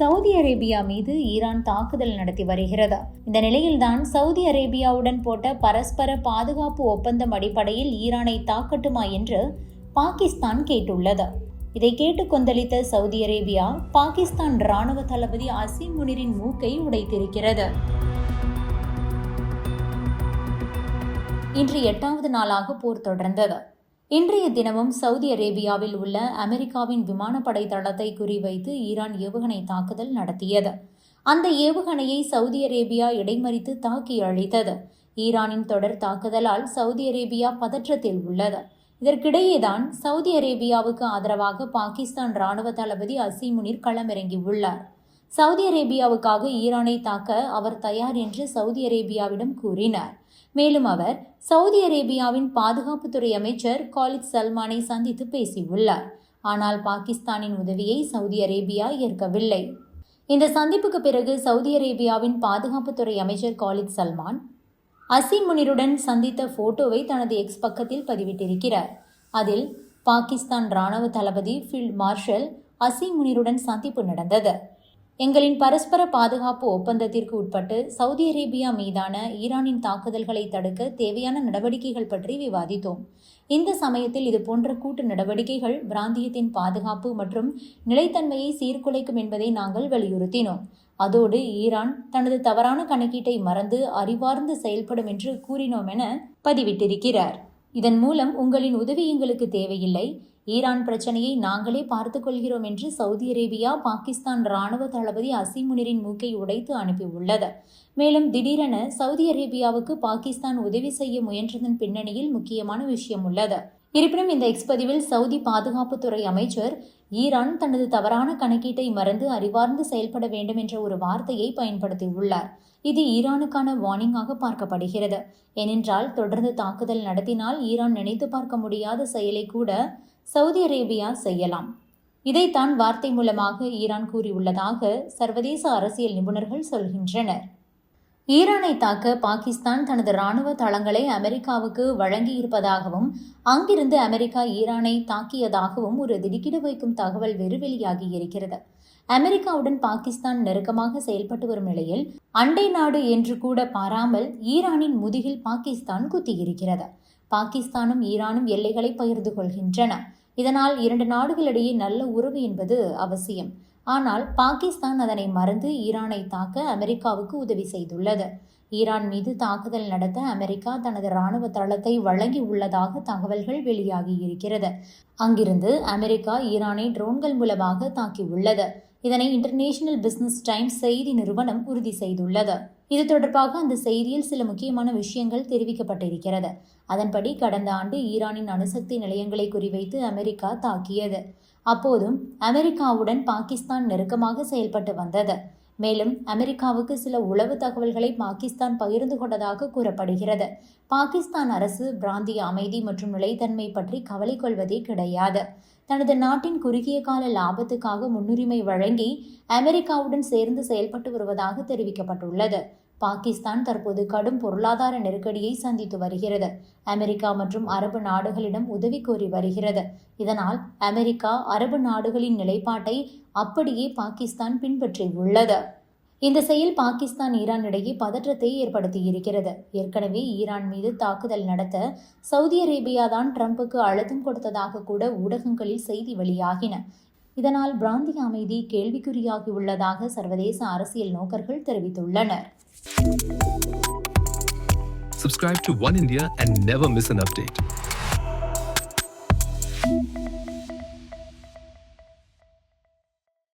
Saudi Arabia மீது Iran தாக்குதல் நடத்தி வருகிறது. இந்த நிலையில்தான் சவுதி அரேபியாவுடன் போட்ட பரஸ்பர பாதுகாப்பு ஒப்பந்தம் அடிப்படையில் ஈரானை தாக்கட்டுமா என்று பாகிஸ்தான் கேட்டுள்ளது. இதை கேட்டு கொந்தளித்த சவுதி அரேபியா பாகிஸ்தான் ராணுவ தளபதி அசீம் முனிரின் மூக்கை உடைத்திருக்கிறது. இன்று 8வது நாளாக போர் தொடர்ந்தது. இன்றைய தினமும் சவுதி அரேபியாவில் உள்ள அமெரிக்காவின் விமானப்படை தளத்தை குறிவைத்து ஈரான் ஏவுகணை தாக்குதல் நடத்தியது. அந்த ஏவுகணையை சவுதி அரேபியா இடைமறித்து தாக்கி அழித்தது. ஈரானின் தொடர் தாக்குதலால் சவுதி அரேபியா பதற்றத்தில் உள்ளது. இதற்கிடையேதான் சவுதி அரேபியாவுக்கு ஆதரவாக பாகிஸ்தான் ராணுவ தளபதி அசீம் முனிர் களமிறங்கியுள்ளார். சவுதி அரேபியாவுக்காக ஈரானை தாக்க அவர் தயார் என்று சவுதி அரேபியாவிடம் கூறினார். மேலும் அவர் சவுதி அரேபியாவின் பாதுகாப்புத்துறை அமைச்சர் காலித் சல்மானை சந்தித்து பேசியுள்ளார். ஆனால் பாகிஸ்தானின் உதவியை சவுதி அரேபியா ஏற்கவில்லை. இந்த சந்திப்புக்கு பிறகு சவுதி அரேபியாவின் பாதுகாப்புத்துறை அமைச்சர் காலித் சல்மான் அசீம் முனிருடன் சந்தித்த போட்டோவை தனது எக்ஸ் பக்கத்தில் பதிவிட்டிருக்கிறார். அதில் பாகிஸ்தான் ராணுவ தளபதி ஃபீல்ட் மார்ஷல் அசீம் முனிருடன் சந்திப்பு நடந்தது. எங்களின் பரஸ்பர பாதுகாப்பு ஒப்பந்தத்திற்கு உட்பட்டு சவுதி அரேபியா மீதான ஈரானின் தாக்குதல்களை தடுக்க தேவையான நடவடிக்கைகள் பற்றி விவாதித்தோம். இந்த சமயத்தில் இதுபோன்ற கூட்டு நடவடிக்கைகள் பிராந்தியத்தின் பாதுகாப்பு மற்றும் நிலைத்தன்மையை சீர்குலைக்கும் என்பதை நாங்கள் வலியுறுத்தினோம். அதோடு ஈரான் தனது தவறான கணக்கீட்டை மறந்து அறிவார்ந்து செயல்படும் என்று கூறினோம் என பதிவிட்டிருக்கிறார். இதன் மூலம் உங்களின் உதவி எங்களுக்கு தேவையில்லை, ஈரான் பிரச்சனையை நாங்களே பார்த்துக் கொள்கிறோம் என்று சவுதி அரேபியா பாகிஸ்தான் ராணுவ தளபதி அசீம் முனிரின் மூக்கை உடைத்து அனுப்பியுள்ளது. மேலும் திடீரென சவுதி அரேபியாவுக்கு பாகிஸ்தான் உதவி செய்ய முயன்றதன் பின்னணியில் முக்கியமான விஷயம் உள்ளது. இருப்பினும் இந்த எக்ஸ் பதிவில் சவுதி பாதுகாப்புத்துறை அமைச்சர் ஈரான் தனது தவறான கணக்கீட்டை மறந்து அறிவார்ந்து செயல்பட வேண்டும் என்ற ஒரு வார்த்தையை பயன்படுத்தியுள்ளார். இது ஈரானுக்கான வார்னிங்காக பார்க்கப்படுகிறது. ஏனென்றால் தொடர்ந்து தாக்குதல் நடத்தினால் ஈரான் நினைத்து பார்க்க முடியாத செயலை கூட சவுதி அரேபியா செய்யலாம். இதைத்தான் வார்த்தை மூலமாக ஈரான் கூறியுள்ளதாக சர்வதேச அரசியல் நிபுணர்கள் சொல்கின்றனர். ஈரானை தாக்க பாகிஸ்தான் தனது ராணுவ தளங்களை அமெரிக்காவுக்கு வழங்கியிருப்பதாகவும் அங்கிருந்து அமெரிக்கா ஈரானை தாக்கியதாகவும் ஒரு திடுக்கிட வைக்கும் தகவல் வெளியாகி இருக்கிறது. அமெரிக்காவுடன் பாகிஸ்தான் நெருக்கமாக செயல்பட்டு வரும் நிலையில் அண்டை நாடு என்று கூட பாராமல் ஈரானின் முதுகில் பாகிஸ்தான் குத்தியிருக்கிறது. பாகிஸ்தானும் ஈரானும் எல்லைகளை பகிர்ந்து கொள்கின்றன. இதனால் இரண்டு நாடுகளிடையே நல்ல உறவு என்பது அவசியம். ஆனால் பாகிஸ்தான் அதனை மறந்து ஈரானை தாக்க அமெரிக்காவுக்கு உதவி செய்துள்ளது. ஈரான் மீது தாக்குதல் நடத்த அமெரிக்கா தனது ராணுவ தளத்தை வழங்கி உள்ளதாக தகவல்கள் வெளியாகி இருக்கிறது. அங்கிருந்து அமெரிக்கா ஈரானை ட்ரோன்கள் மூலமாக தாக்கியுள்ளது. இதனை இன்டர்நேஷனல் பிசினஸ் டைம்ஸ் செய்தி நிறுவனம் உறுதி செய்துள்ளது. இது தொடர்பாக அந்த செய்தியில் சில முக்கியமான விஷயங்கள் தெரிவிக்கப்பட்டிருக்கிறது. அதன்படி கடந்த ஆண்டு ஈரானின் அணுசக்தி நிலையங்களை குறிவைத்து அமெரிக்கா தாக்கியது. அப்போதும் அமெரிக்காவுடன் பாகிஸ்தான் நெருக்கமாக செயல்பட்டு வந்தது. மேலும் அமெரிக்காவுக்கு சில உளவு தகவல்களை பாகிஸ்தான் பகிர்ந்து கொண்டதாக கூறப்படுகிறது. பாகிஸ்தான் அரசு பிராந்திய அமைதி மற்றும் நிலைத்தன்மை பற்றி கவலை கொள்வதே கிடையாது. தனது நாட்டின் குறுகிய கால லாபத்துக்காக முன்னுரிமை வழங்கி அமெரிக்காவுடன் சேர்ந்து செயல்பட்டு வருவதாக தெரிவிக்கப்பட்டுள்ளது. பாகிஸ்தான் தற்போது கடும் பொருளாதார நெருக்கடியை சந்தித்து வருகிறது. அமெரிக்கா மற்றும் அரபு நாடுகளிடம் உதவி கோரி வருகிறது. இதனால் அமெரிக்கா அரபு நாடுகளின் நிலைப்பாட்டை அப்படியே பாகிஸ்தான் பின்பற்றியுள்ளது. இந்த செயல் பாகிஸ்தான் ஈரான் இடையே பதற்றத்தை ஏற்படுத்தியிருக்கிறது. ஏற்கனவே ஈரான் மீது தாக்குதல் நடத்த சவுதி அரேபியா தான் ட்ரம்புக்கு அழுத்தம் கொடுத்ததாக கூட ஊடகங்களில் செய்தி வெளியாகின. இதனால் பிராந்திய அமைதி கேள்விக்குறியாகியுள்ளதாக சர்வதேச அரசியல் நோக்கர்கள் தெரிவித்துள்ளனர். Subscribe to One India and never miss an update.